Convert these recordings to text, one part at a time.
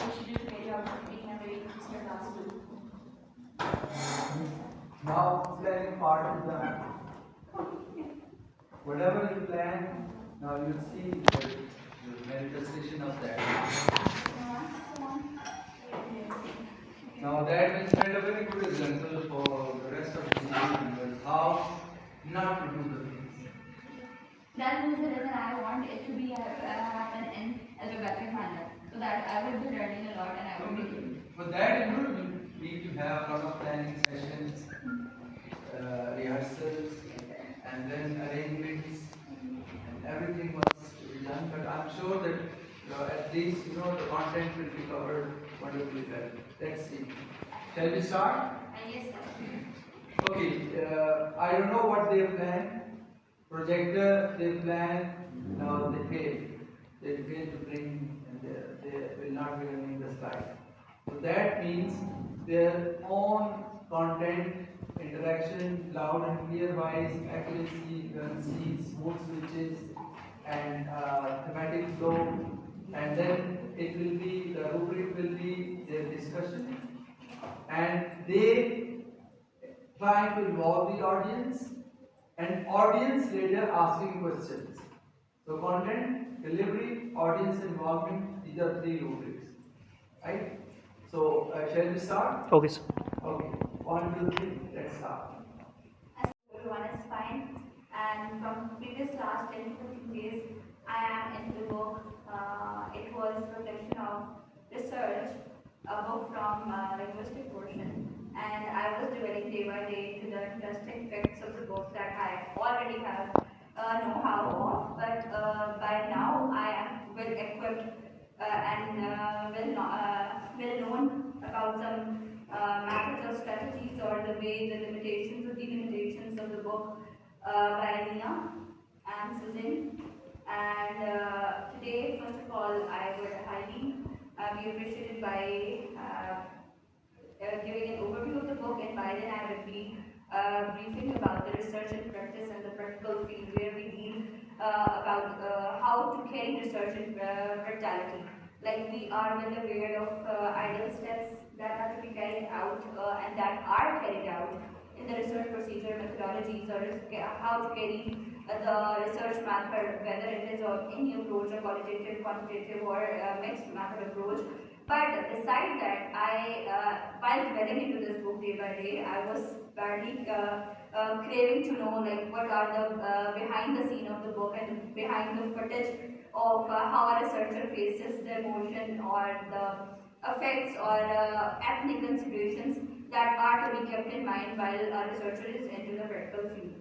procedure to carry out being a very interesting task too. Now planning part is done. Whatever you plan, now you'll see the manifestation of that. Now that will set a very good example for the rest of the members how not to do the things. That is the reason I want it to be happen in alphabetic manner, so that I will be learning a lot and I will be. For that, you need to have a lot of planning sessions, rehearsals, and then arrangements, and everything must be done. But I'm sure that at least the content will be covered wonderfully well. Let's see. Shall we start? Yes, sir. Okay. I don't know what they plan. Projector they plan. Now they fail. They fail to bring, and they will not be running the slide. So that means their own content, interaction, loud and clear wise, accuracy, currency, smooth switches, and thematic flow, and then it will be the rubric will be their discussion, and they try to involve the audience, and audience later asking questions. So content, delivery, audience involvement, these are three rubrics, right? So shall we start? Okay, sir. Okay, 1, 2, 3, let's start. Everyone is fine, and from previous last 10 to 15 days, I am into the book. It was a reflection of research, a book from linguistic portion, and I was developing day by day to the interesting facts of the book that I already have know-how of, but by now I am well equipped and well known about some methods or strategies or the way the limitations or delimitations of the book by Nina and Susan. And today, first of all, I would highly be appreciated by giving an overview of the book, and by then I would be briefing about the research and practice and the practical field where we deal about how to carry research and practicality. Like we are well aware of ideal steps that are to be carried out and that are carried out in the research procedure methodologies, or how to carry the research method, whether it is of any approach, or qualitative, quantitative, or mixed method approach. But besides that, while dwelling into this book day by day, I was badly craving to know like what are the behind the scene of the book and behind the footage of how a researcher faces the emotion or the effects or ethnic considerations that are to be kept in mind while a researcher is into the practical field.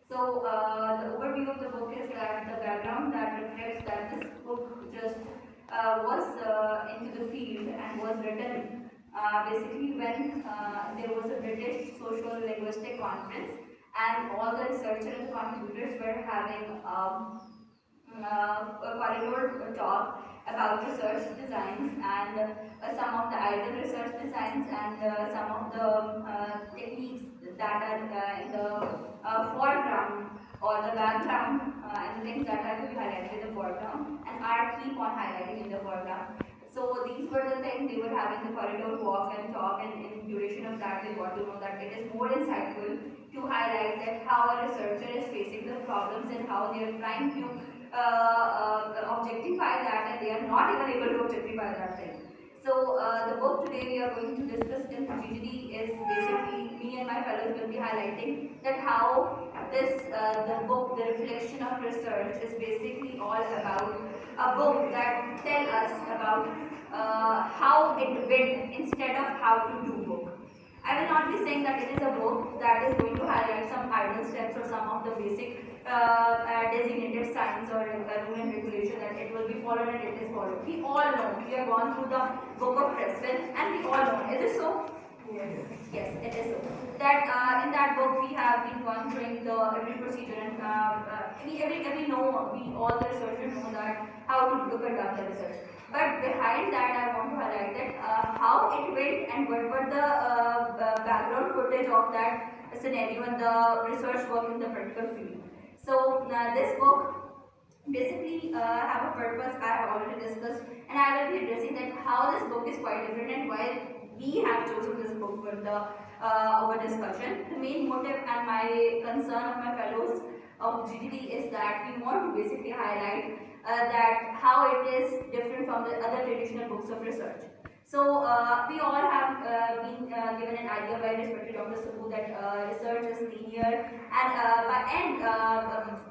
So the overview of the book is that the background that reflects that this book just was into the field and was written basically when there was a British social linguistic conference, and all the researchers and contributors were having a corridor talk about research designs and some of the ideal research designs and some of the techniques that are in the foreground or the background and the things that are to be highlighted in the foreground and are keep on highlighting in the foreground. So these were the things they were having the corridor walk and talk, and in duration of that they got to know that it is more insightful to highlight that how a researcher is facing the problems and how they are trying to objectify that, and they are not even able to objectify that thing. So the book today we are going to discuss in GGD is basically me and my fellows will be highlighting that how this the book, the reflection of research, is basically all about a book that tell us about how it went instead of how to do book. I will not be saying that it is a book that is going to highlight some ideal steps or some of the basic designated signs or rule and regulation that it will be followed and it is followed. We all know, we have gone through the book of Creswell and we all know. Is it so? Yes, it is so. That in that book we have been gone through the every procedure and we know, we all the researchers know that how to look at the research. But behind that, I want to highlight that how it went and what were the background footage of that scenario and the research work in the practical field. So this book basically have a purpose. I have already discussed, and I will be addressing that how this book is quite different and why we have chosen this book for the our discussion. The main motive and my concern of my fellows of GGD is that we want to basically highlight that how it is different from the other traditional books of research. So we all have been given an idea by respected Dr. Subbu that research is linear, and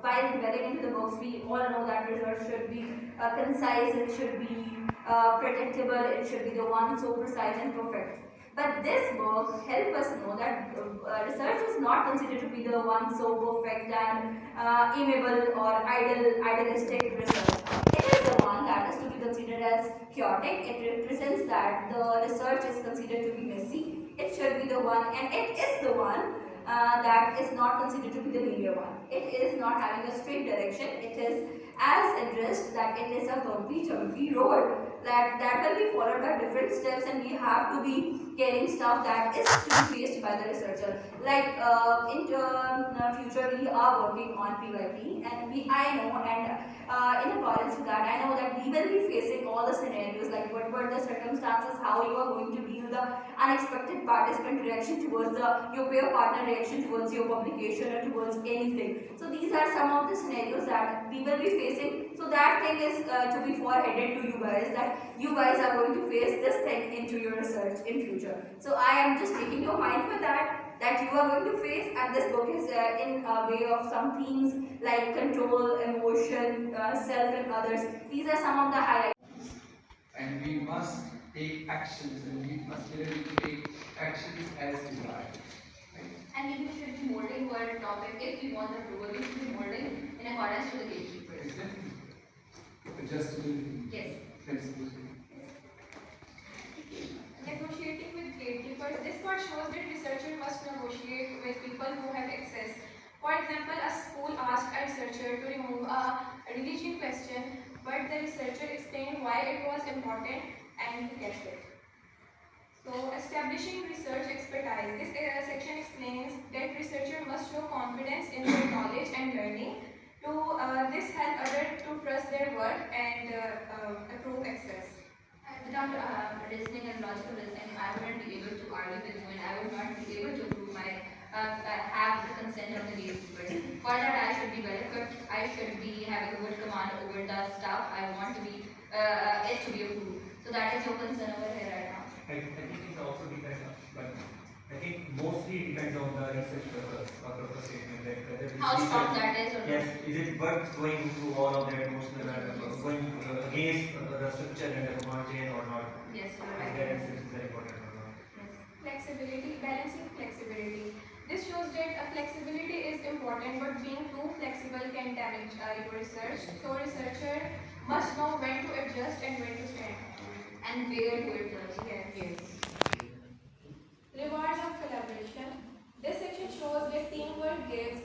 while dwelling into the books, we all know that research should be concise, it should be predictable, it should be the one so precise and perfect. But this book helps us know that research is not considered to be the one so perfect and amiable or idealistic research. It is the one that is to be considered as chaotic. It represents that the research is considered to be messy. It should be the one, and it is the one that is not considered to be the linear one. It is not having a straight direction. It is as addressed that it is a bumpy, jumpy road that will be followed by different steps, and we have to be carrying stuff that is to be faced by the researcher. Like in future, we are working on PYP, and I know, and in accordance to that, I know that we will be facing all the scenarios, like what were the circumstances, how you are going to deal the unexpected participant reaction towards your peer partner reaction towards your publication or towards anything. So these are some of the scenarios that we will be facing. So that thing is to be foreheaded to you guys, that you guys are going to face this thing into your research in future. So I am just making your mind for that you are going to face, and this book is in a way of some themes like control, emotion, self and others. These are some of the highlights. And we must take actions, and we must really take actions as desired. Right? And we should be molding for a topic if we want approval. We should be molding in accordance to the gatekeepers. Exactly. Adjustability. Yes. Flexibility. Negotiating with gatekeepers. This part shows that researcher must negotiate with people who have access. For example, a school asked a researcher to remove a religion question, but the researcher explained why it was important and he kept it. So, establishing research expertise. This section explains that researcher must show confidence in their knowledge and learning. To this help others to trust their work and approve access. Without reasoning and logical reasoning, I wouldn't be able to argue with you, and I would not be able to prove my have the consent of the gatekeepers. For that, I should be well equipped. I should be having a good command over the stuff. I want to be it to be approved. So that is your concern over here right now. I think it also depends on, but I think mostly it depends on the research purpose or purpose statement, like whether it's How strong research- that is or Yes, not. is it worth going through all of that emotional going against the structure and the command chain or not? Yes, you're Is right. that research very important or not? Yes. Flexibility, balancing flexibility. This shows that flexibility is important, but being too flexible can damage your research. So researcher must know when to adjust and when to stand. And where to it does. Yes. Rewards of collaboration. This section shows that teamwork gives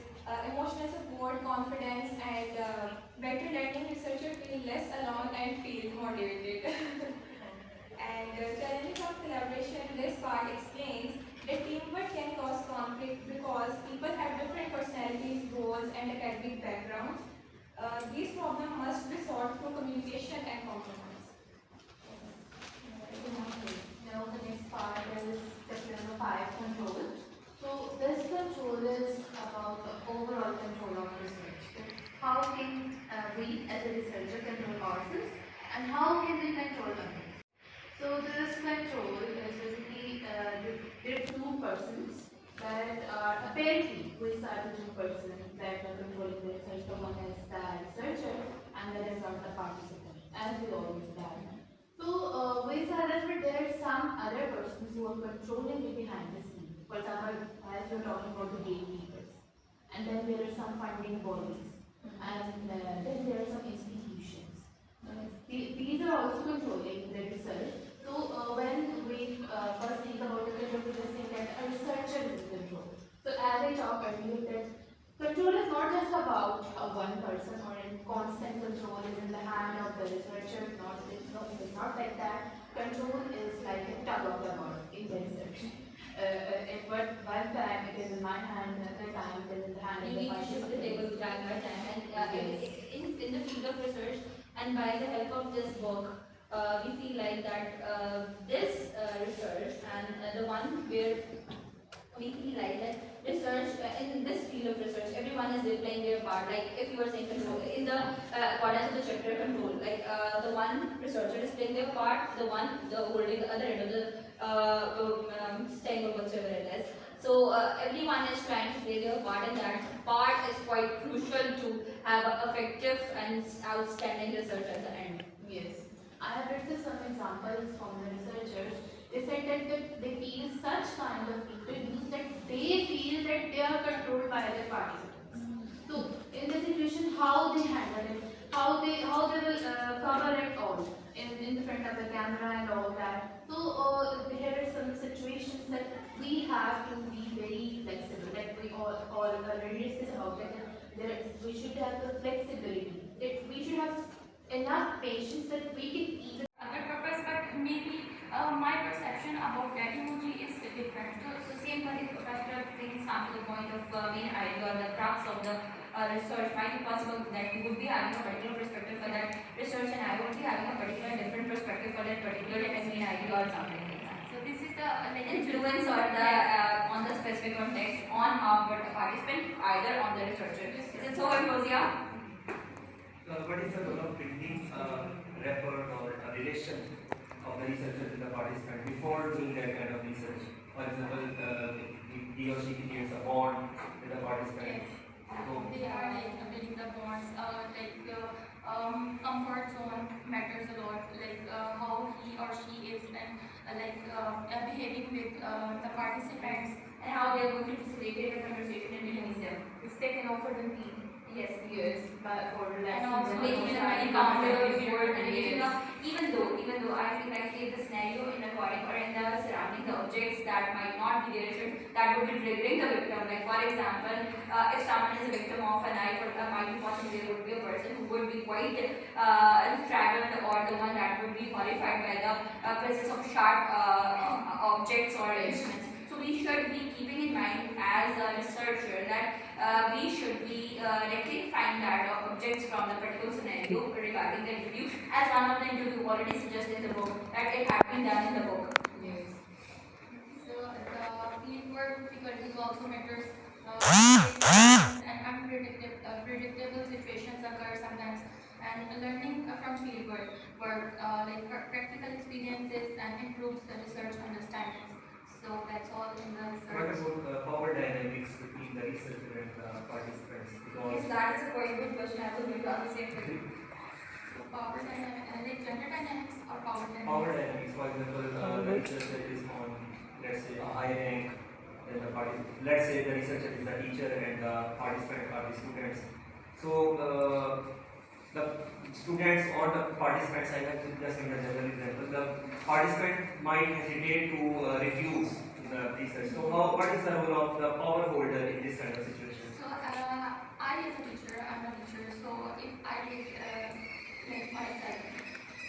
emotional support, confidence, and better learning. Researchers feel less alone and feel motivated. And challenges of collaboration. This part explains that teamwork can cause conflict because people have different personalities, goals, and academic backgrounds. These problems must be solved through communication and compromise. Now the next part is section number 5, control. So this control is about the overall control of research. How can we as a researcher control ourselves, and how can we control others? So this control is basically there are two persons that are apparently we are the two persons that are controlling the research. The one is the researcher and the rest are the participant, as we all know that. So we said that there are some other persons who are controlling it behind the scenes. For example, as we are talking about the gatekeepers, and then there are some funding bodies, and then there are some institutions. These are also controlling the research. So when we first think about the control, we just think that a researcher is in control. So as I talked earlier, that control is not just about one person or in constant control is in the hand of the researcher. It's not like that. Control is like a tug of the war in the research. At one time it is in my hand, another time it is in the hand of You the need to shift the participant. table time by time, and Yes. in the field of research, and by the help of this book, we feel like that this research and the one where we feel like that research in this field of research, everyone is playing their part. Like if you are saying control in the accordance of the chapter control, like the one researcher is playing their part, the holding the other end of the stem or whatever it is. So everyone is trying to play their part, and that part is quite crucial to have an effective and outstanding research at the end. Yes, I have read some examples from the researchers. They said that they feel such kind of people means that they feel that they are controlled by their participants. So in the situation, how they handle it, how they will cover it all in the front of the camera and all that. So there are some situations that we have to be very flexible. Like we all already discussed about that. We should have the flexibility. That we should have enough patience that we can even other purpose, but maybe my perception about that emoji is different. So same particular things come to the point of main idea or the crux of the research. Might be possible that you would be having a particular perspective for that research, and I would be having a particular different perspective for that particular main idea or something like that. So this is the Influence or the on the specific context on our participant, either on the researcher. Is it so, Ambrosia? What is the role of building a rapport or a relation of the researcher with the participant before doing that kind of research? For example, he or she creates a bond with the participant. So, they are like building the bonds, comfort zone matters a lot, like how he or she is and behaving with the participants. And how they are going to facilitate a conversation in between them. if they can offer them tea. Yes. Yes, for And relaxing also them. making an encounter before engaging up, even though I feel like if the scenario in according or in the surrounding the objects that might not be there, that would be triggering the victim. Like for example, if someone is a victim of a knife, or might be possibly there would be a person who would be quite straggled, or the one that would be horrified by the presence of sharp objects or instruments. So we should be keeping in mind as a researcher that we should be rectifying that objects from the particular scenario regarding the interview, as one of the interview already suggested in the book that it had been done in the book. Yes. So the fieldwork difficulties also matters. And predictable situations occur sometimes. And learning from fieldwork, practical experiences and improves the research understanding. So that's all in the what research. about power dynamics between the researcher and the participants? Yes, Because that is a quite good question. I was going to ask the same thing. So power dynamics, like gender dynamics or power dynamics? power dynamics, for example, the researcher is on, let's say, a high rank, and let's say the researcher is the teacher and the participant are the students. So the students or the participants, I have just in the general example, the participant might hesitate to refuse the research. So what is the role of the power holder in this kind of situation? So I as a teacher, I'm a teacher. So if I take like myself,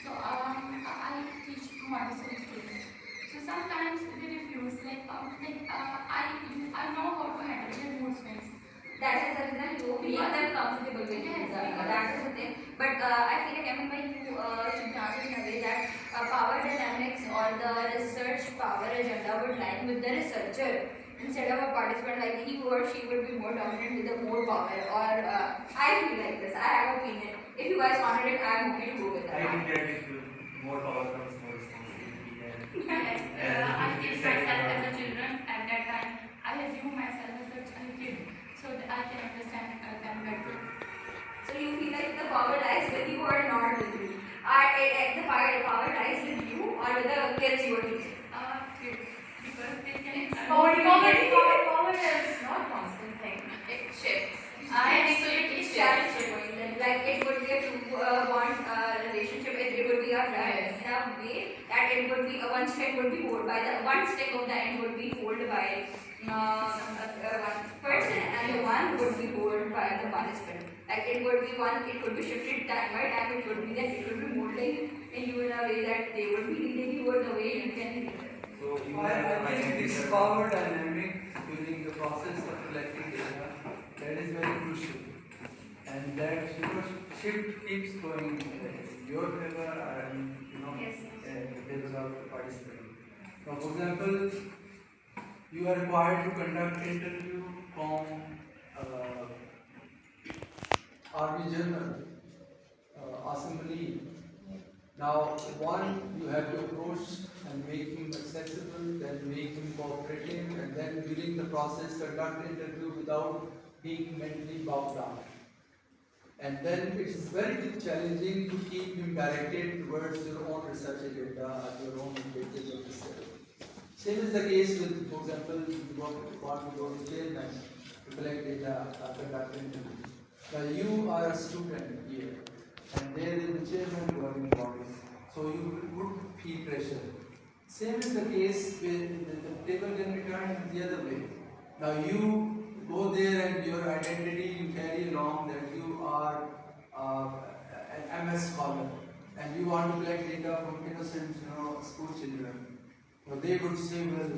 so I teach Montessori students. So sometimes they refuse. I know how to handle their mood swings. That is the reason you make them comfortable with Yes, it. That is the thing. But I feel like you should answer in a way that power dynamics or the research power agenda would lie with the researcher instead of a participant. Like he or she would be more dominant with the more power. Or I feel like this. I have opinion. If you guys wanted it, I am okay to go with I that. think that it will, more power comes more responsibility Yes, and I it take is myself like, as a children at that time. I assume myself as a kid, so that I can understand them better. So you feel like the power lies with you or not with you? The power lies with you or with the kids you are teaching? Kids, because they can. Power is not constant thing. It shifts. I think so it shifts. Like it would be a two-bond relationship. It would be a Yes. in a way that it would be one stick would be held by the one stick of the end would be held by one person, and the one would be held by the participant. Like it would be one. It would be shifted time by time. It would be that it would be molding in you in a way that they would be leading you or the way you can lead them. so you I have think this power dynamic during the process of collecting data, that is very crucial. And that shift keeps going in your favor and Yes. in favor of the participant. Now, for example, you are required to conduct interview from Army General Assembly. Now, one, you have to approach and make him accessible, then make him cooperative, and then during the process conduct interview without being mentally bogged down. And then it is very challenging to keep him directed towards your own research agenda, your own objectives of research. Same is the case with, for example, you want to go to chairman to collect data, conduct interview. Now you are a student here, and there is the chairman governing bodies, so you would feel pressure. Same is the case with the table can be turned the other way. Now you go there and your identity you carry along that you are an MS scholar, and you want to collect data from innocent, school children. So they would say, well,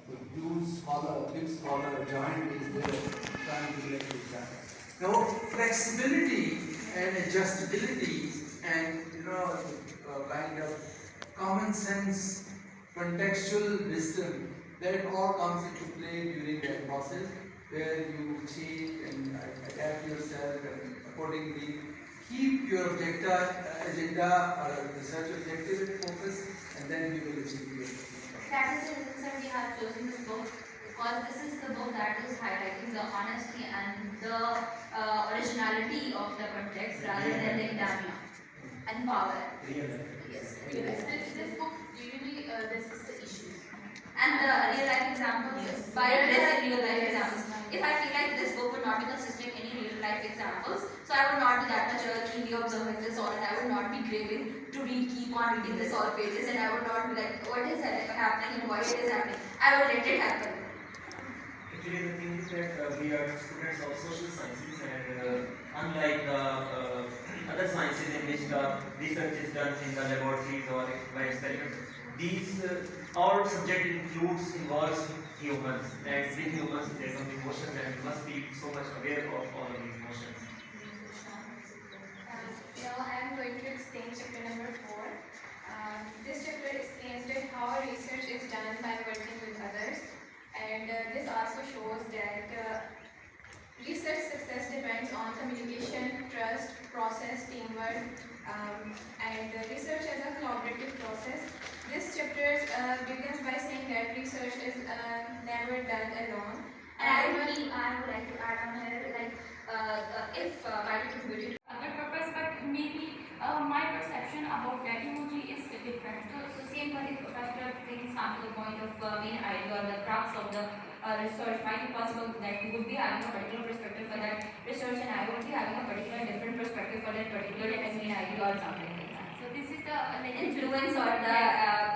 the huge scholar, big scholar, giant is there trying to collect data. Now, flexibility and adjustability and kind of common sense, contextual wisdom, that all comes into play during that process where you change and adapt yourself and accordingly keep your agenda or research objective and focus, and then you will achieve your That is the reason that we have chosen this book, because this is the book that is highlighting the honesty and the originality of the context rather than the academia and power. Yes. This book usually discusses the issues. And the real life examples, Yes. by addressing real life examples. If I feel like this book would not be consisting any real life examples, so I would not be that much keenly observing this all, and I would not be craving to keep on reading this all pages, and I would not be like, what is happening and why it is happening. I would let it happen. Actually, the thing is that we are students of social sciences, and unlike the other sciences in which the research is done in the laboratories or by experiments, these our subject involves humans, and with humans there are emotions, and we must be so much aware of all of these emotions. Now I am going to explain chapter number 4. This chapter explains that how research is done by working with others, and this also shows that research success depends on communication, trust, process, teamwork, and research as a collaborative process. This chapter begins by saying that research is never done alone. And I would like to add on here, like, if by contributing Other purpose, but maybe my perception about that emoji is different. so same particular things come to the point of main idea or the crux of the research. Might be possible that you would be having a particular perspective for that research, and I would be having a particular different perspective for that particular main idea or something like that. So this is the Influence or the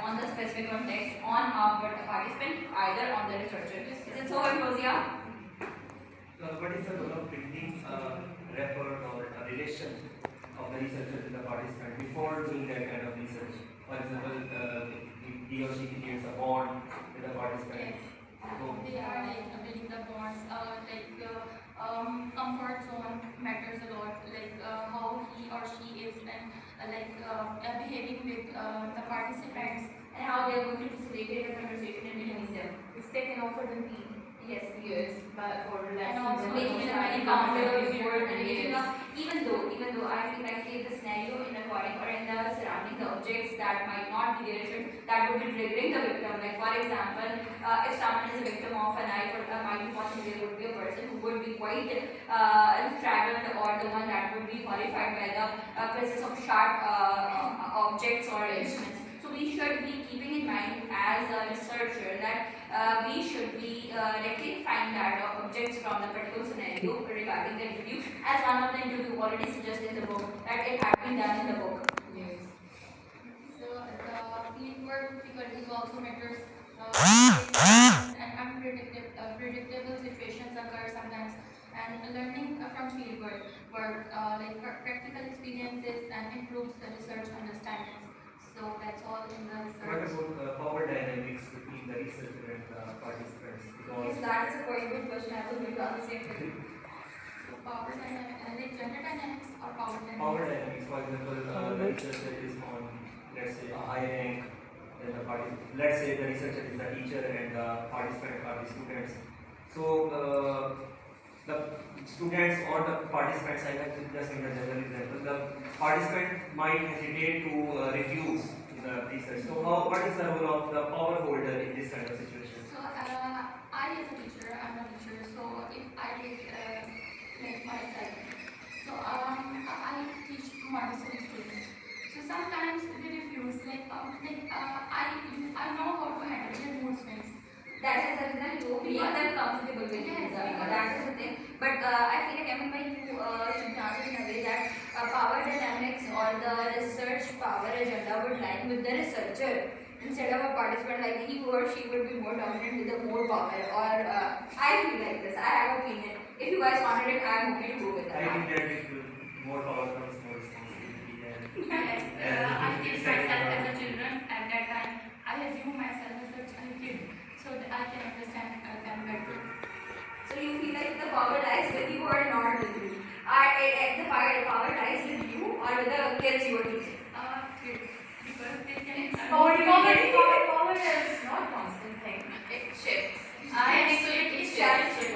on the specific context on our participant, either on the researcher. Is it so, Rosia? What is the role of building a rapport or a relation of the researcher with the participant before doing that kind of research? For example, he or she creates a bond with the participant. So, They are like building the bonds, comfort zone matters a lot, like how he or she is and behaving with the participants. And how they are going to facilitate the conversation in between them. Which they can offer them yes, but for And also making them very comfortable before and making up, even though I feel like the scenario in the recording or in the surrounding the objects that might not be there, that would be triggering the victim. Like for example, if someone is a victim of a knife, or might be possible there would be a person who would be quite traveled, or the one that would be horrified by the presence of sharp objects or instruments. So we should be keeping in mind as a researcher that we should be rectifying that objects from the particular scenario regarding the interview, as one of the interview already suggested in the book that it had been done in the book. Yes. So the field work difficulties also matters. And predictable situations occur sometimes. And learning from field work practical experiences and improves the research understanding. So that's all in the what research. about power dynamics between the researcher and the participants? Yes, Because that's a quite good question. I was going to ask the same thing. power dynamics, like gender dynamics or power dynamics? Power dynamics, for example, the researcher is on, let's say, a high rank, then let's say the researcher is the teacher and the participant are the students. So the students or the participants, I have just in the general example, the participant might hesitate to refuse the research. So what is the role of the power holder in this kind of situation? So, I as a teacher, I'm a teacher, so if I take like myself, so I teach Montessori students. So sometimes they refuse, I know how to handle their mood swings. That is the reason you make them comfortable with Yes, it. because That is the thing. But I feel like Emma, you should answer in a way that power dynamics or the research power agenda would lie with the researcher instead of a participant, like he or she would be more dominant with the more power. Or I feel like this. I have an opinion. If you guys wanted it, I am okay to go with I that. think that it will more power comes more responsibility and Yes, I take it's like, myself as a children at that time. I assume myself as a kid, so that I can understand them better. So you feel like the power lies with you or not with you? The power lies with you or with the kids you are teaching? Kids, because they can. Power is not constant thing. It shifts. I think so it shifts.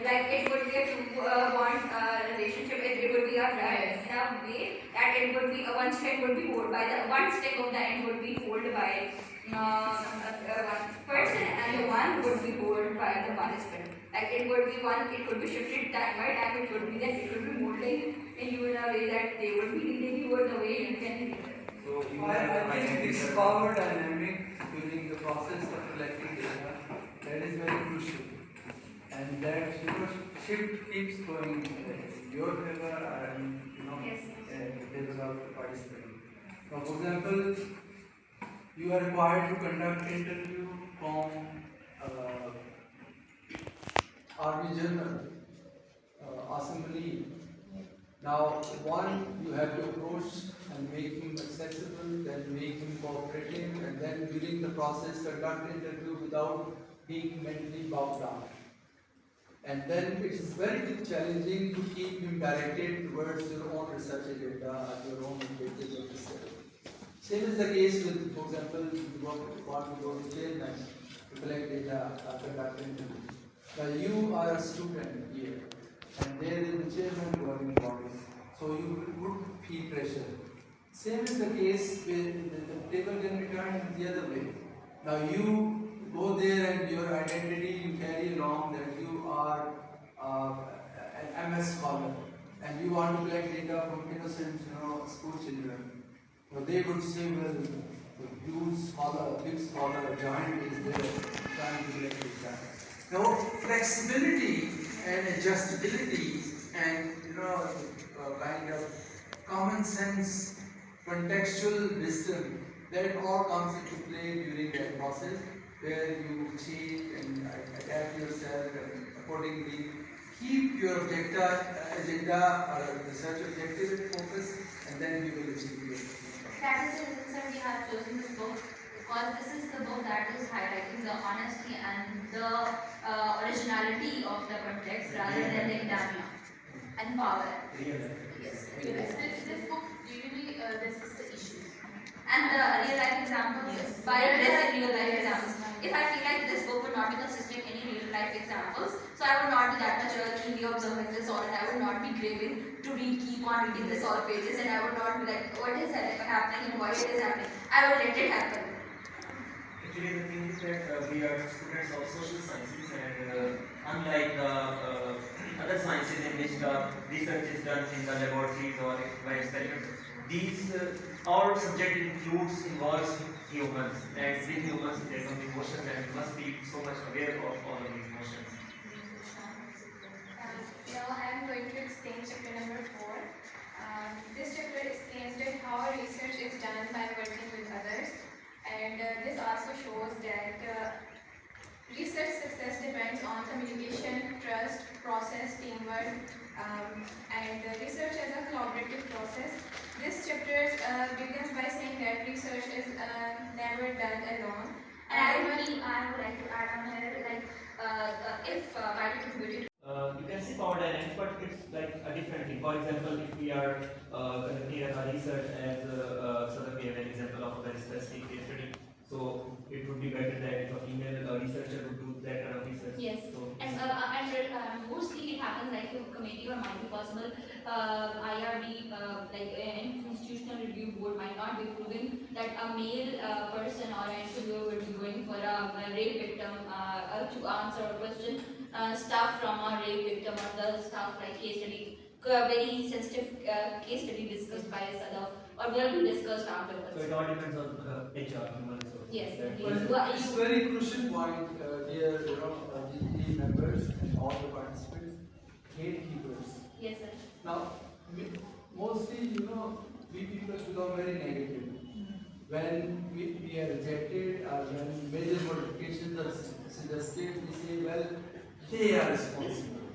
Like it would be a two-bond relationship. It would be a friend in a way that it would be one string would be held by the one stick of the end would be held by one person and the one would be held by the participant. Like it would be one, it could be shifted time by time. It could be that it would be molding in you in a way that they would be leading you or the way you can lead them. so you I have think this power dynamic during the process of collecting data, that is very crucial. And that shift keeps going in your favor and Yes. in favor of the participant. Now, for example, you are required to conduct interview from Army General Assembly. Now, one, you have to approach and make him accessible, then make him cooperative, and then during the process conduct interview without being mentally bogged down. And then it is very challenging to keep him directed towards your own research agenda and your own objectives of research. Same is the case with, for example, you want to go to chairman to collect data, conduct interview. Now you are a student here, and there is the chairman governing body, so you would feel pressure. Same is the case with the table can be turned the other way. Now you go there and your identity you carry along that you are an MS scholar and you want to collect data from innocent school children. So they would say, well, the big scholar, giant is there trying to collect data. Now flexibility and adjustability and kind of common sense, contextual wisdom, that all comes into play during that process where you change and adapt yourself and accordingly keep your agenda or research objective and focus, and then you will achieve your goal. That is the reason sir, we have chosen this book, because this is the book that is highlighting the honesty and the originality of the context rather than the academia and power. Yes. This book really discusses the issues. And the real life examples by addressing real life examples. If I feel like this book would not be consisting of any real life examples, so I would not be that much keenly observing this all, and I would not be craving to keep on reading this all pages, and I would not be like, what is happening and why it is happening. I would let it happen. Actually, the thing is that we are students of social sciences, and unlike the other sciences in which the research is done in the laboratories or by experiments, these our subject involves humans, and with humans there are emotions, and we must be so much aware of all of these emotions. Now I am going to explain chapter number 4. This chapter explains that how research is done by working with others, and this also shows that research success depends on communication, trust, process, teamwork, and research as a collaborative process. This chapter begins by saying that research is never done alone. And I would like to add on here, like, if by contributed You can see power dynamics, but it's like committee, or might be possible IRB, like an institutional review board, might not be proving that a male person or an interviewer would be going for a rape victim to answer a question, stuff from a rape victim, or the stuff like case study, very sensitive case study discussed by Sadaf, or will be discussed afterwards. So it all depends on HR, human resources. Yes, That- indeed. But it's very crucial point, dear, GGD members and all the participants, gatekeepers. Yes, sir. Now, mostly, we people become very negative. When we are rejected or when major modifications are suggested, we say, well, they are responsible.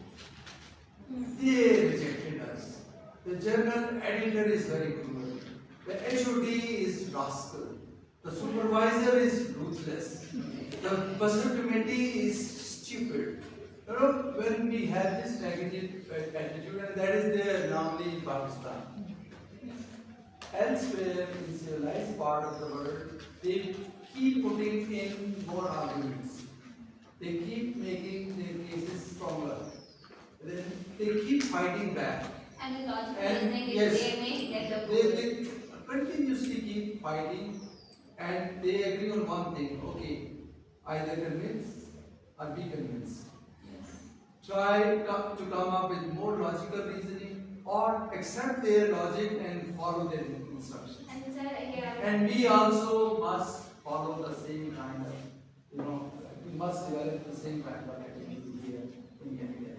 They rejected us. The journal editor is very cruel. The HOD is rascal. The supervisor is ruthless. The personal committee is stupid. When we have this negative attitude, and that is there normally in Pakistan. Elsewhere, in civilized part of the world, they keep putting in more arguments. They keep making their cases stronger. Then they keep fighting back. And the logical And reasoning is yes, they may get the they continuously keep fighting, and they agree on one thing. Okay, either convince or be convinced. Try to come up with more logical reasoning, or accept their logic and follow their instructions. And sir, here And we also must follow the same kind of, we must develop the same kind of attitude here in India.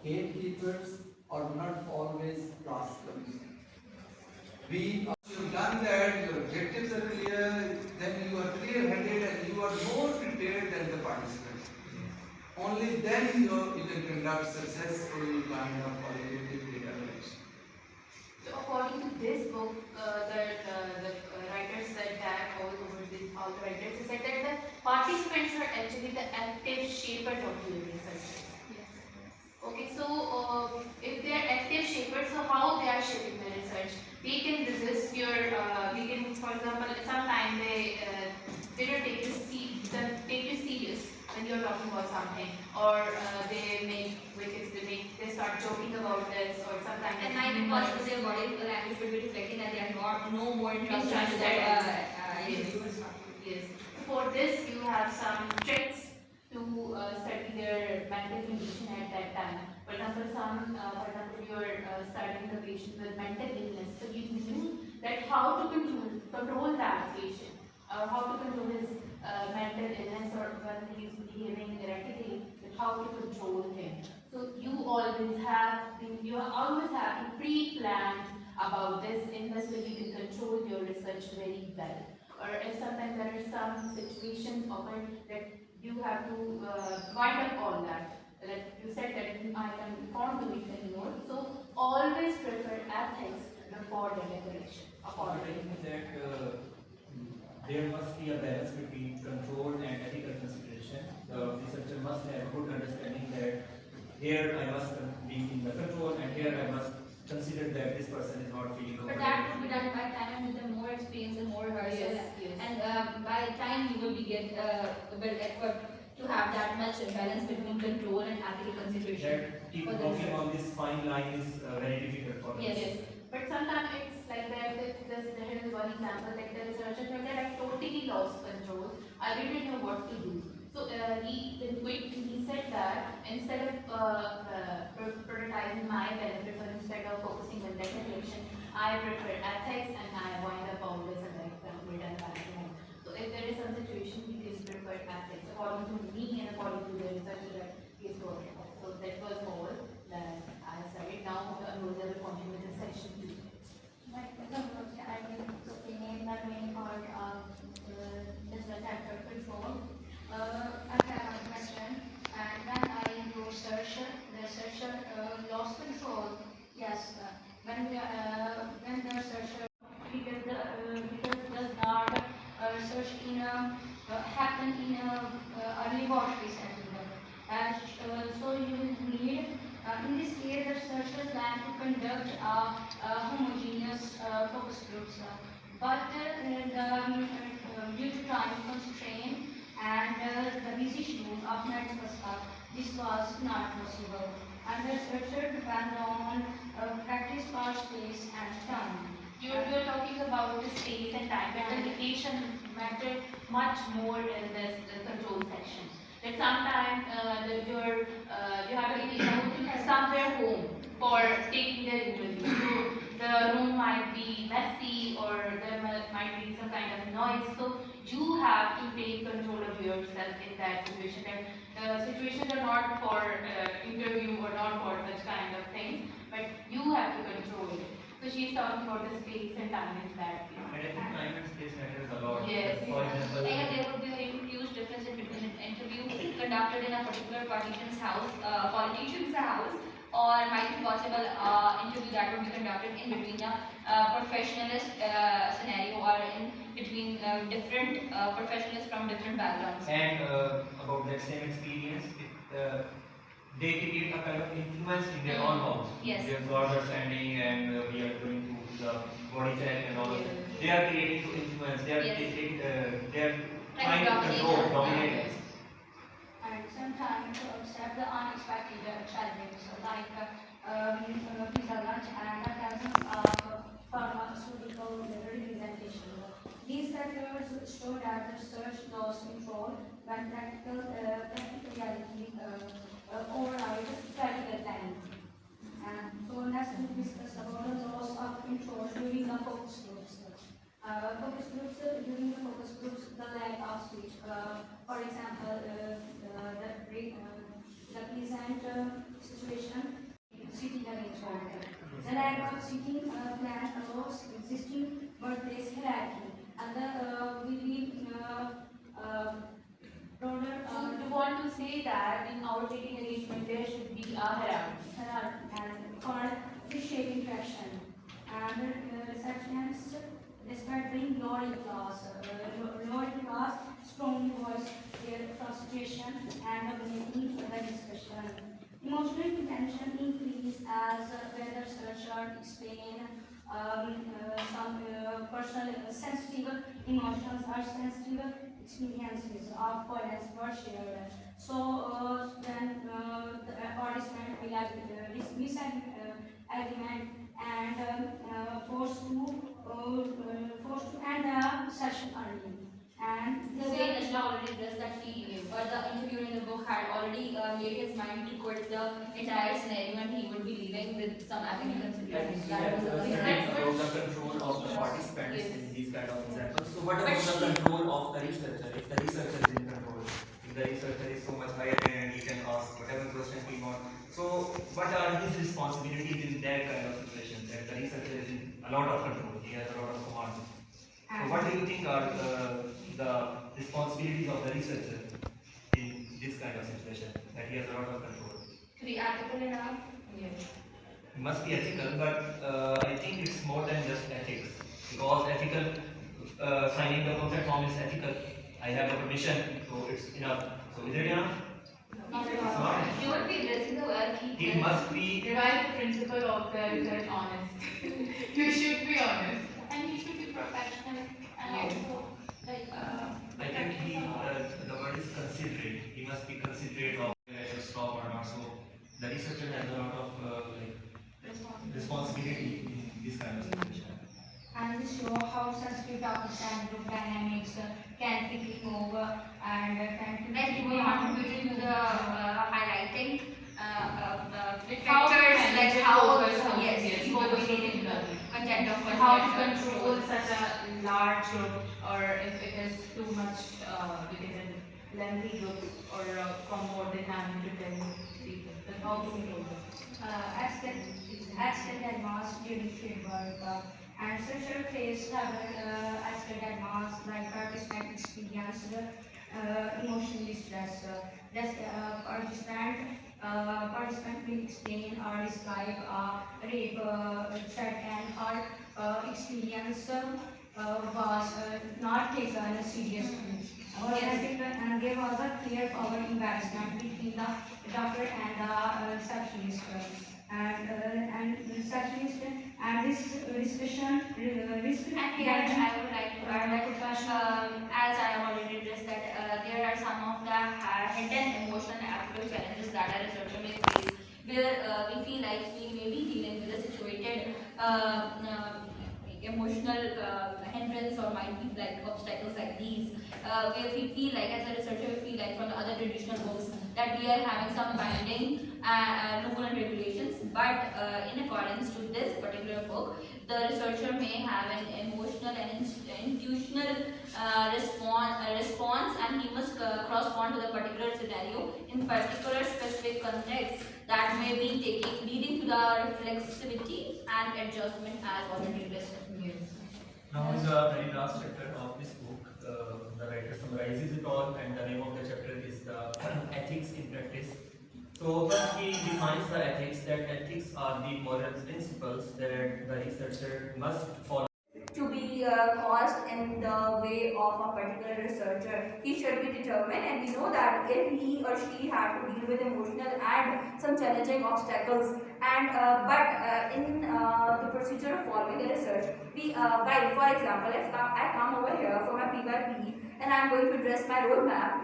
Gatekeepers are not always rascals. You've done that, your objectives are clear, then you are clear-headed and you are more prepared than the participants. Only then you can conduct successful kind of qualitative data collection. So according to this book, the writer said that all the writers said that the participants are actually the active shapers of your research. yes. Okay, so if they are active shapers, so how they are shaping the research? They can resist your, they can, for example, sometimes they don't take you serious when you're talking about something, or they start joking about this, or sometimes. And might be possible their body language will be reflecting that they are not no more interested in Interested. that Yes. interview. Yes. For this, you have some tricks to study their mental condition at that time. For example, you're studying the patient with mental illness, so you knew that how to control that patient, or how to control his mental illness, or when he's behaving erratically, that how to control him. So you always have to pre-planned about this. In this way, you can control your research very well. Or if sometimes there are some situations occur that you have to wind up all that. Like you said that can't do it anymore. So always prefer ethics before data collection. I think that there must be a balance between control and ethical consideration. The researcher must have a good understanding that here I must be in the control, and here I must consider that this person is not feeling But comfortable. that will be done by time and with the more experience and more rehearsal. Yes. And by time you will be well equipped to have that much balance between control and ethical consideration. That keep for the working research. on this fine line is very difficult for us. Yes. But sometimes it's like that. There is one example that the researcher said that I totally lost control. I didn't know what to do. So he said that instead of prioritizing my benefits, or instead of focusing on data collection, I prefer ethics, and I wind up always at the back home. So if there is some situation, you can prefer ethics according to me and according to the researcher that he is working on. So that was all that I studied. Now Rosa will continue with the section 2. My opinion that main part of digital factor control. I have a question, and when I do research, the researcher lost control. Yes, when the researcher because does not research happen in a laboratory setting. So you will need in this case the researchers plan to conduct homogeneous focus groups, but due to time constraint and the busy schedule of NetSpasa, this was not possible. and the researcher depends on practice for space and time. You're talking about the space and time, but the location matter much more in this the control section. That sometimes you have to be somewhere home for taking the room with you. So the room might be messy or there might be some kind of noise. So you have to take control of yourself in that situation. That situations are not for interview or not for such kind of things, but you have to control it. So she's talking about the space and time in that. And I think time and space matters a lot. Yes. For example, Like there would be a huge difference in between an interview conducted in a particular politician's house, or might be possible interview that would be conducted in between a professionalist scenario or in between different professionals from different backgrounds. and about that same experience, they create a kind of influence in their own house. Yes. Their gods are standing and we are going to the body check and all of that. They are creating to influence. They are Yes. they are Like trying to control, dominate us. And sometimes to accept the unexpected challenges like visa lunch and the presence of pharmaceutical representation. These factors show that research lost control when practical reality override practical planning. And so next we discuss about the loss of control during the focus groups. During the focus groups, the lack of speech. For example, the present situation, seating arrangement. The lack of seating plan allows existing workplace hierarchy, and we broader So you want to say that in our dating arrangement there should be a hierarchy. and for reshaping traction. And receptionists, despite being lower in class, strongly voice their frustration and dominating the discussion. Emotional tension increase as whether researchers explain some personal sensitive emotions or sensitive experiences of violence were shared. So then the participant will have agreement and forced to end the session early. And The way Najla already does that he or the interviewer in the book had already made his mind to quit the entire scenario and he would be leaving with some ethical considerations. That was the About the control of the participants Yes. in these kind of examples. So what about the control of the researcher? If the researcher is in control, if the researcher is so much higher and he can ask whatever question he wants. So what are his responsibilities in that kind of situation? That the researcher is in a lot of control, he has a lot of command. So what do you think are the responsibilities of the researcher in this kind of situation? That he has a lot of control. to be ethical enough. Yes. It must be ethical, but I think it's more than just ethics. Because ethical, signing the consent form is ethical. I have a permission, so it's enough. So is it enough? It's not. You would be addressing the work he It does. must be. Revive the principle of the research honest. You should be honest. And you should be professional and also like I think the word is considerate. He must be considerate of whether I should stop or not. So the researcher has a lot of responsibility in this kind of situation. and this show how sensitive topics and group dynamics can quickly move and can Like you were contributing to the highlighting how to factors manage like your how focus on yes, focusing content of how to content. control such a large group or if it is too much because in lengthy groups or from more than 9 to 10 people. Then how to control them. Extend advanced during fieldwork and social phase level extend advanced like participant experience emotionally stress. Participant will explain or describe rape, threat and hurt experience was not taken seriously. And there was a clear power embarrassment between the doctor and the receptionist. And receptionist and this discussion risk And here I would like to add that as I have already addressed that there are some of the hidden emotional and ethical challenges that a researcher may face where we feel like we may be dealing with a situated emotional hindrance or might be like obstacles like these, where we feel like as a researcher we feel like from the other traditional books that we are having some binding rule and regulations, but in accordance to this particular book, the researcher may have an emotional and intuitional response, and he must correspond to the particular scenario in particular specific context that may be leading to the reflexivity and adjustment as already listed. Yes. Now, in the very last chapter of this book, the writer summarizes it all, and the name of the chapter is the ethics in practice. So, first he defines the ethics, that ethics are the moral principles that the researcher must follow. To be caused in the way of a particular researcher. He should be determined, and we know that if he or she had to deal with emotional and some challenging obstacles, and in the procedure of following the research, we while for example, if I come over here for my PYP and I'm going to address my roadmap,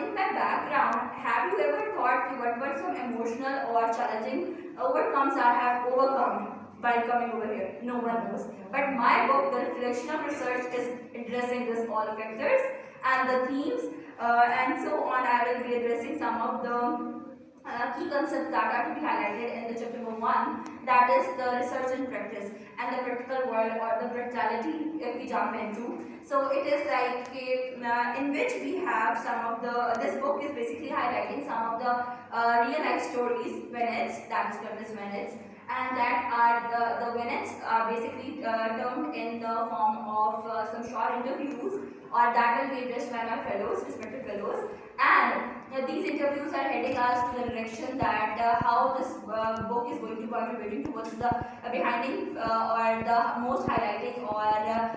in my background, have you ever thought what were some emotional or challenging overcomes I have overcome by coming over here? No one knows. But my book, The Reflection of Research, is addressing this all factors and the themes and so on. I will be addressing some of the key concepts that are to be highlighted in the chapter number 1, that is the research and practice and the practical world or the practicality if we jump into. So it is like in which we have some of the, this book is basically highlighting some of the real life stories, vignettes, that is termed as vignettes, and that are the vignettes are basically termed in the form of some short interviews, or that will be addressed by my fellows, respective fellows, and these interviews are heading us to the direction that how this book is going to contributing towards the behinding or the most highlighting or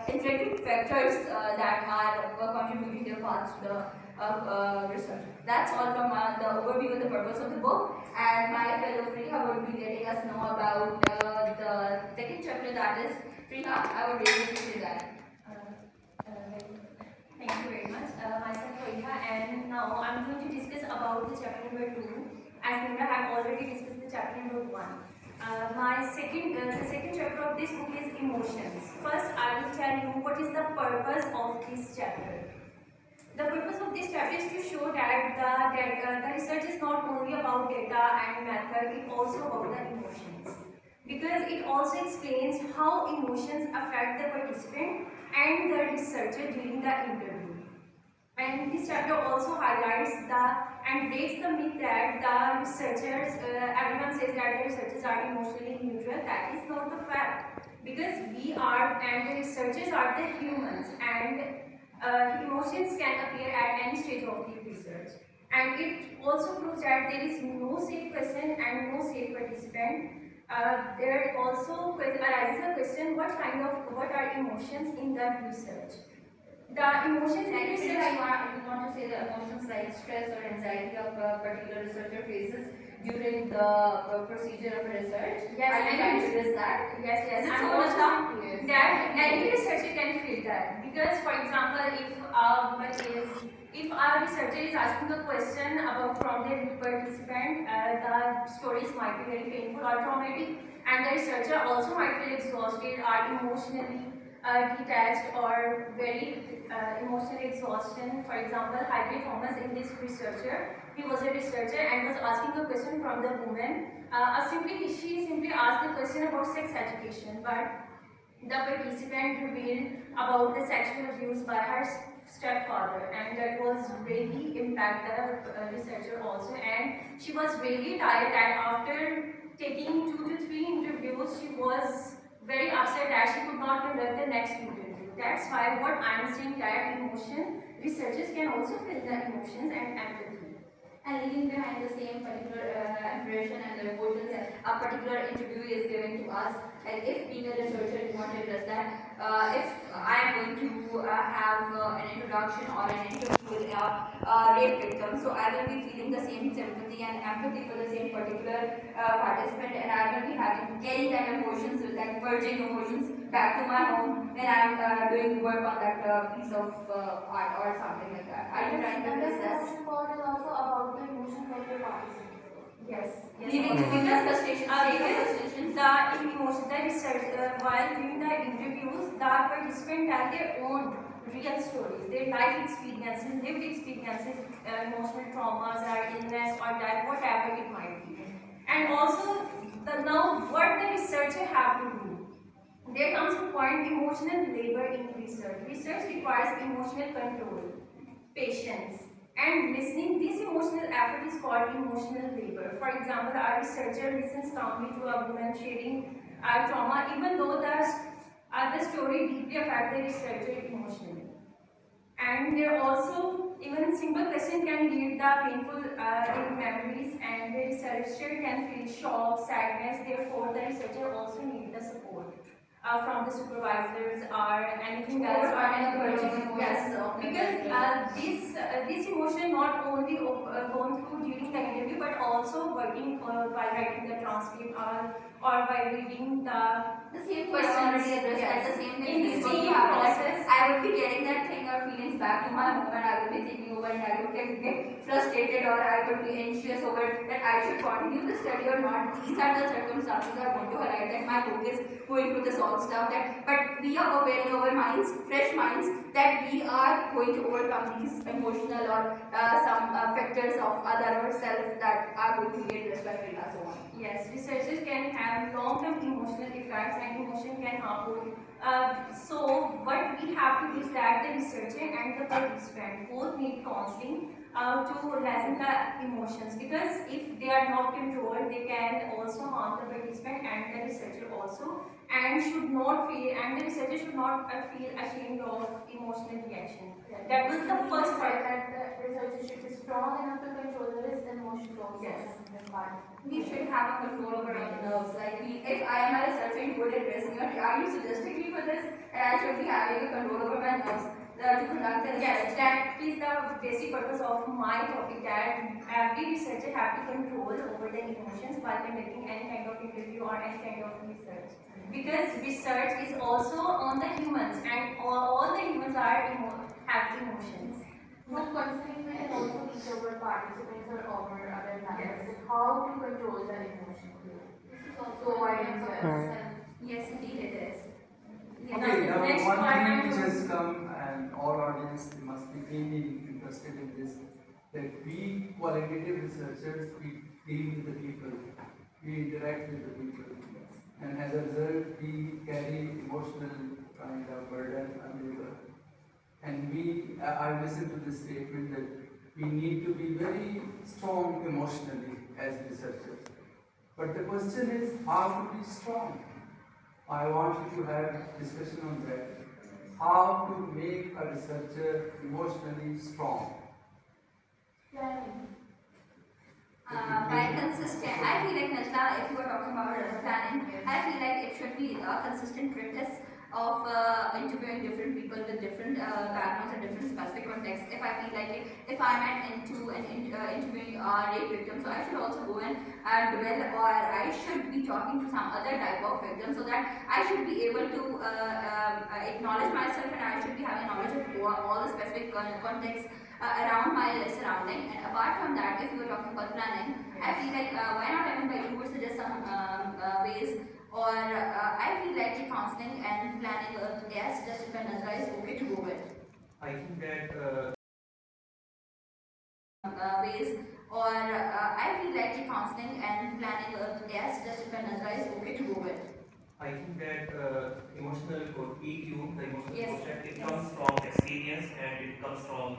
intriguing factors that are contributing their parts to the research. That's all from the overview and the purpose of the book, and my fellow Priya will be letting us know about the second chapter, that is Priya. I would really appreciate that. Thank you very much. Myself Rohita, and now I'm going to discuss about the chapter number 2. As Nimra have already discussed the chapter number 1. The second chapter of this book is emotions. First, I will tell you what is the purpose of this chapter. The purpose of this chapter is to show that the research is not only about data and method, it also about the emotions. Because it also explains how emotions affect the participant and the researcher during the interview. And this chapter also highlights and breaks the myth that the researchers, everyone says that the researchers are emotionally neutral. That is not the fact. Because we are, and the researchers are the humans, and emotions can appear at any stage of the research. And it also proves that there is no safe person and no safe participant. There also arises a question: what are emotions in the research? The emotions in And research. you want to say the emotions like stress or anxiety of a particular researcher faces during the procedure of a research. Yes, are you trying to address that? Yes. Is it I'm so also much tough? yes. That any researcher can feel that, because, for example, if a researcher is asking a question about from their participant, the stories might be very painful or traumatic, and the researcher also might feel exhausted or emotionally detached or very emotional exhaustion. For example, Harvey Thomas, in this researcher, he was a researcher and was asking a question from the woman. She simply asked the question about sex education, but the participant revealed about the sexual abuse by her stepfather, and that was really impact the researcher also. And she was really tired that after taking 2 to 3 interviews, she was very upset that she could not conduct the next interview. That's why what I'm saying, that researchers can also feel the emotions and empathy. And leaving behind the same particular impression and the importance that a particular interview is giving to us. Like if being a researcher, you want to address that. If I am going to have an introduction or an interview with a rape victim, so I will be feeling the same sympathy and empathy for the same particular participant, and I will be having to carry that emotions, that purging emotions back to my home when I am doing work on that piece of art or something like that. Are you trying to address this? Important part is also about the emotions of the participant. Yes, yes. Leaving also to the because, frustration, because frustration. the emotion, the research, while doing the interviews, the participants tell their own real stories, their life experiences, lived experiences, emotional traumas or illness or death, whatever it might be. And also, now what the researcher have to do. There comes a point, emotional labor in research. Research requires emotional control, patience, and listening. This emotional effort is called emotional labor. For example, a researcher listens calmly to a woman sharing a trauma, even though the story deeply affects the researcher emotionally. And there also, even simple question can lead the painful memories, and the researcher can feel shock, sadness. Therefore, the researcher also needs the support from the supervisors or anything else. Or Yes, because this emotion not only gone through during the interview, but also working by writing the transcript or by reading the same thing I questions. already addressed, Yes. that the same thing In the is going to same happen. process. I would be getting that thing or feelings back to my home, and I would be thinking over, and I would get frustrated, or I would be anxious over that I should continue the study or not. These are the circumstances that are going to highlight that my book is going to the solve stuff. But we are preparing our minds, fresh minds, that we are going to overcome these emotional or some factors of other ourselves that are going to be addressed by Frida, so on. Yes, researchers can have long-term emotional effects, and emotion can harm. So what we have to do is that the researcher and the participant both need counseling to lessen the emotions, because if they are not controlled, they can also harm the participant and the researcher also, and should not feel, and the researcher should not feel ashamed of emotional reaction. That was the first part. That the researcher should be strong enough to control his emotions also. Yes. In this part. We should have a control over our nerves. Like, if I am a researcher in good addressing, are you suggesting me for this? And I should be having a control over my nerves to conduct the Yes, research. that is the basic purpose of my topic, that every researcher have to control over their emotions while conducting any kind of interview or any kind of research. Because research is also on the humans, and all the humans have emotions. So counseling may also teach our participants or our other members how to control their emotions. This is also avoidance of self. Yes, indeed it is. Okay, now Next one part, thing which has come, and all audience must be keenly interested in this, that we qualitative researchers, we deal with the people, we interact with the people, and as a result, we carry emotional kind of burden and labor. And I listened to this statement that we need to be very strong emotionally as researchers. But the question is how to be strong. I want you to have discussion on that. How to make a researcher emotionally strong. By consistent, I feel like Najla, if you are talking about planning, I feel like it should be a consistent practice of interviewing different people with different backgrounds and different specific contexts. If I feel like if I'm into interviewing a rape victim, so I should also go and dwell, or I should be talking to some other type of victim, so that I should be able to acknowledge myself, and I should be having knowledge of all the specific contexts around my surrounding. And apart from that, if you are talking about planning, I feel like why not even by you would suggest some ways, or I feel like the counseling and planning yes, just if Nazra is okay to go with. I think that Ways, or I feel like the counseling and planning yes, just if Nazra is okay to go with. I think that emotional EQ, the emotional Yes. quotient, it comes from experience, and it comes from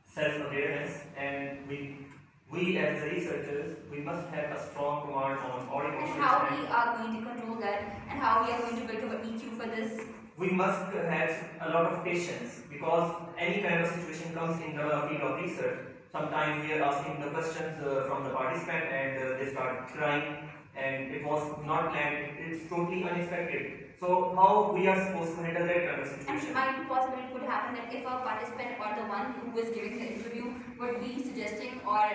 self-awareness, and we as researchers, we must have a strong command on our And emotions, how and we are going to control that, and how we are going to build our EQ for this. we must have a lot of patience, because any kind of situation comes in the field of research. Sometimes we are asking the questions from the participant, and they start crying, and it was not planned, it's totally unexpected. So how we are supposed to handle that kind of And it situation? might be possible, it could happen that if a participant or the one who is giving the interview would be suggesting or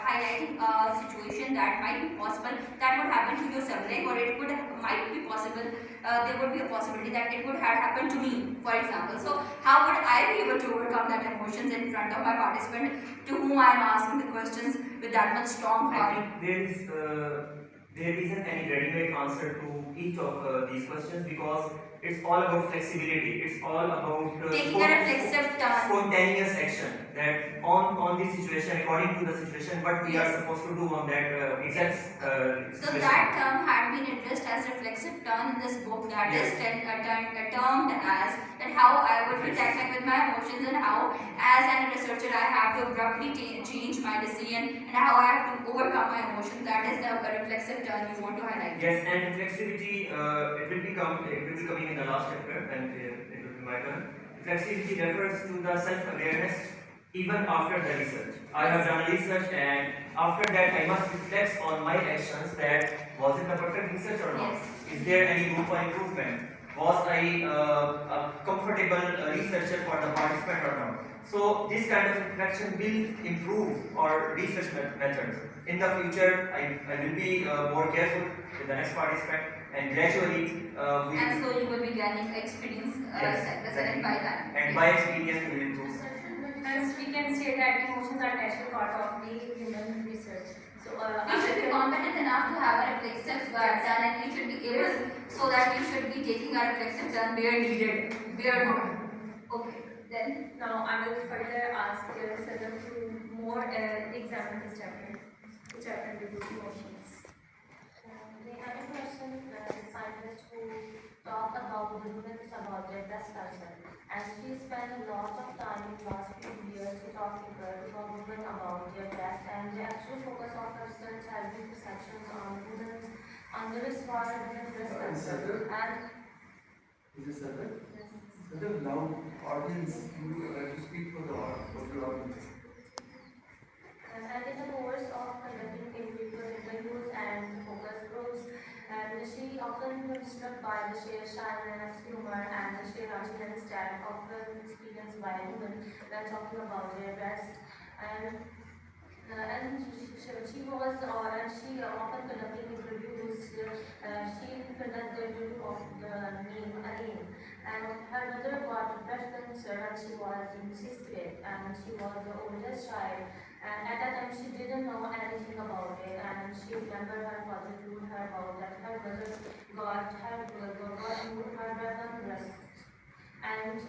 highlighting a situation that might be possible that would happen to your sibling, or it could might be possible, there would be a possibility that it would have happened to me, for example. So how would I be able to overcome that emotions in front of my participant to whom I am asking the questions with that much strong I heart? think there isn't any ready-made answer to each of these questions, because it's all about flexibility. It's all about Taking a reflexive turn. spontaneous action. That on the situation, according to the situation, what we are supposed to do on that exact So situation. that term had been addressed as reflexive turn in this book, that is termed as that how I would be tackling with my emotions, and how as a researcher I have to abruptly change my decision, and how I have to overcome my emotions. That is the reflexive turn you want to highlight. Yes, and reflexivity, it will be coming in the last chapter, and it will be my turn. Reflexivity refers to the self-awareness even after the research. I have done research, and after that I must reflect on my actions, that was it the perfect research or not? Yes. Is there any room for improvement? Was I a comfortable researcher for the participant or not? So this kind of reflection will improve our research methods. In the future, I will be more careful with the next participant, and gradually we And so you will be gaining experience exactly. by that. And by experience we will improve. Hence, we can say that emotions are natural part of the human research. So, You should be competent enough to have a reflexive turn, and you should be able, so that you should be taking a reflexive turn where needed, where not. Okay, then now I will further ask Sadam to more examine this chapter. The chapter with emotions. We have a person, scientist who talked about the women's about their breast cancer, and she spent a lot of time in the last few years to talk to women about their breast, and the actual focus of her research has been perceptions on women's under risk for women's breast cancer. And Is this Sadar? Sadar, now audience, you have to speak for the audience. And in the course of conducting individual interviews and focus groups, and she often was struck by the sheer shyness, humor, and the sheer rationality that often experienced by women when talking about their breast. And she was, and she often conducted interviews. She conducted interview of the name Aline, and her mother got breast cancer when she was in 6th grade, and she was the oldest child. And at that time, she didn't know anything about it, and she remembered her father told her about that her mother got moved her breast, and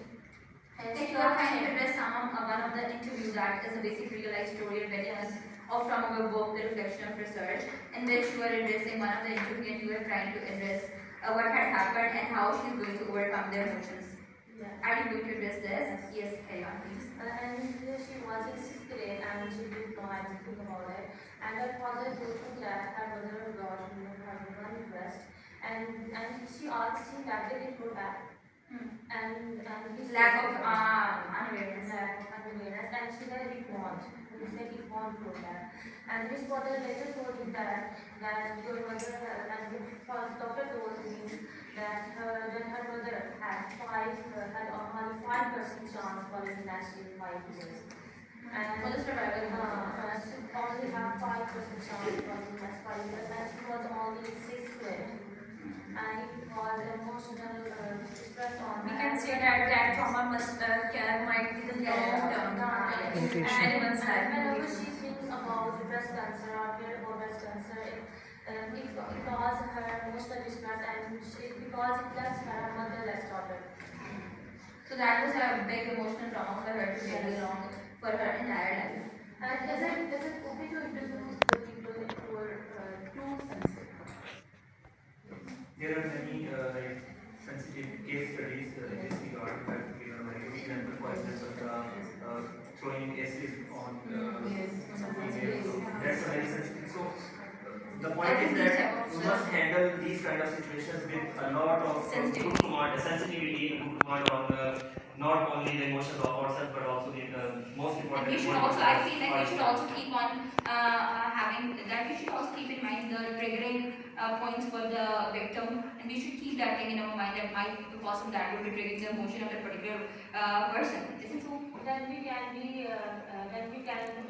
if you are trying to address one of the interviews, that is a basic real life story embedded or from our book, The Reflection of Research, in which you are addressing one of the interview, and you are trying to address what had happened and how she is going to overcome their emotions. Yeah. Are you going to address this? Yes, carry on, please. And she was in 6th grade, and she didn't know anything about it. And her father told her that her mother got her breast, and she asked him that they did go back. And he Lack said of unawareness. and she said it won't. He said it won't go back. And his father later told him that your mother and the doctor told him that her mother had only 5% chance for the next 5 years. And For the survival. she only had 5% chance for the next 5 years, and she was only 6th grade. And it was emotional stress on We her. can say that trauma might be the long term in anyone's life. Whenever she thinks about breast cancer or hear about breast cancer, it causes her emotional distress, and because it left her motherless daughter. So that was a big emotional trauma for her to carry along for her entire life. And is it okay to interview the people who are too sensitive? There are many sensitive case studies in this regard. I have to give a very good example. For example, throwing acid on some female. So that's a very sensitive. So the point is that you must handle these kind of situations with a lot of good command, sensitivity, good command on not only the emotions of ourselves but also the most important. And we should also, I feel like we should also keep on having that. We should also keep in mind the triggering points for the victim, and we should keep that thing in our mind that might be possible that would be triggering the emotion of a particular person. Is it so? Then we can be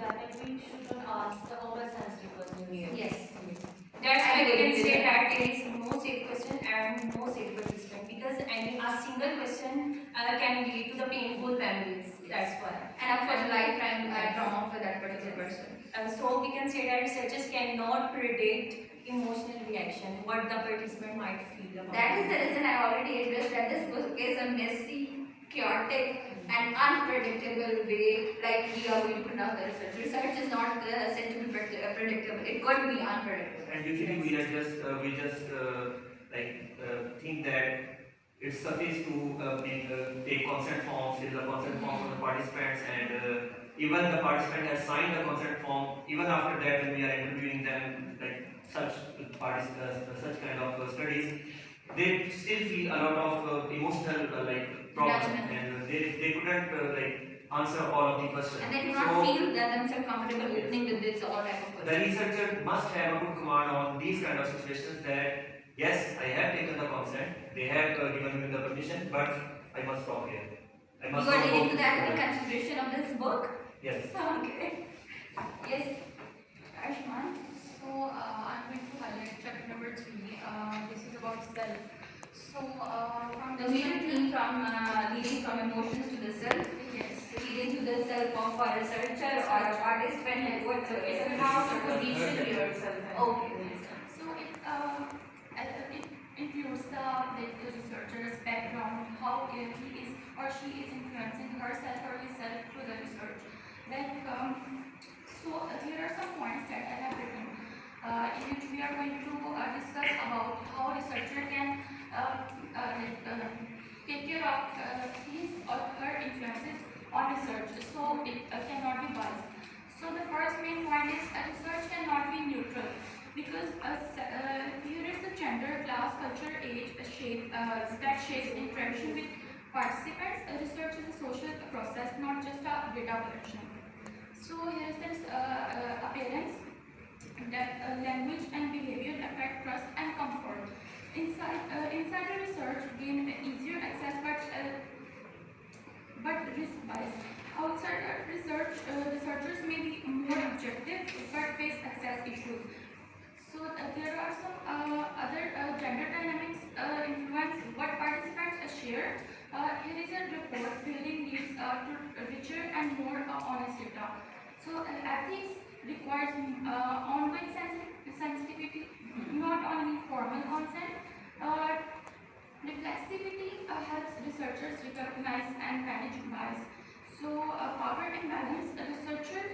that we shouldn't ask the oversensitive questions. Yes. That's I why we agree can with say that. that there is no safe question and no safe participant, because any a single question can lead to the painful memories. That's why. And of course, lifetime trauma for that particular person. So we can say that researchers cannot predict emotional reaction, what the participant might feel about. That is the reason I already addressed that this book is a messy, chaotic, and unpredictable way, like we are going to pronounce the research. Research is not said to be predictable. It could be unpredictable. And usually we just think that it's suffice to take consent forms, fill the consent form from the participants, and even the participant has signed the consent form. Even after that, when we are interviewing them, like such kind of studies, they still feel a lot of emotional problem, Judgment. and they couldn't answer all of the questions. And they do not feel that themselves comfortable opening with this all type of The questions. researcher must have a good command on these kind of situations that yes, I have taken the consent, they have given me the permission, but I must stop here. I must You are not go leading to the ethical further. consideration of this book? Yes. Okay. Yes. Ashman? So I'm going to highlight chapter number 3. This is about self. So from The main theme from leading from emotions to the self, leading to the self of a researcher or a participant, and what's It's how to position yourself. Okay. So it includes the researcher's background, how he is or she is influencing herself or himself through the research. Here are some points that I have written, in which we are going to discuss about how researcher can take care of his or her influences on research, so it cannot be biased. So the first main point is research cannot be neutral, because here is the gender, class, culture, age, shape that shapes interaction with participants. Research is a social process, not just a data collection. So here is this appearance, that language and behavior affect trust and comfort. Insider research gain easier access, but risk bias. Outside researchers may be more objective but face access issues. So there are some other gender dynamics influence what participants share. Here is a report building leads to richer and more honest data. So ethics requires ongoing sensitivity, not only formal consent. Reflexivity helps researchers recognize and manage bias. So power imbalance, a researcher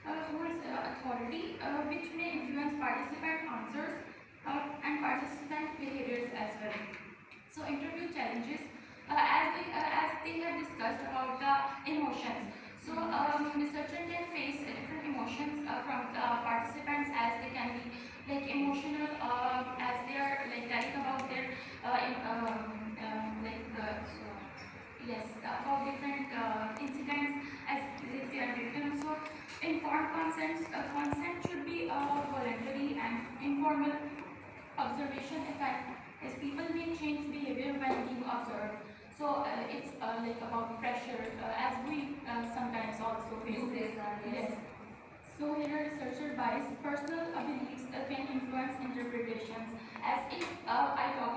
holds authority which may influence participant answers and participant behaviors as well. So interview challenges, as they have discussed about the emotions. So researcher can face different emotions from the participants, as they can be like emotional as they are like telling about their about different incidents as if they are victims. So informed consent should be voluntary and informal. Observation effect is people may change behavior when being observed. So it's like about pressure, as we sometimes also face this. Yes. So here are researcher bias. Personal beliefs can influence interpretations. As if I talk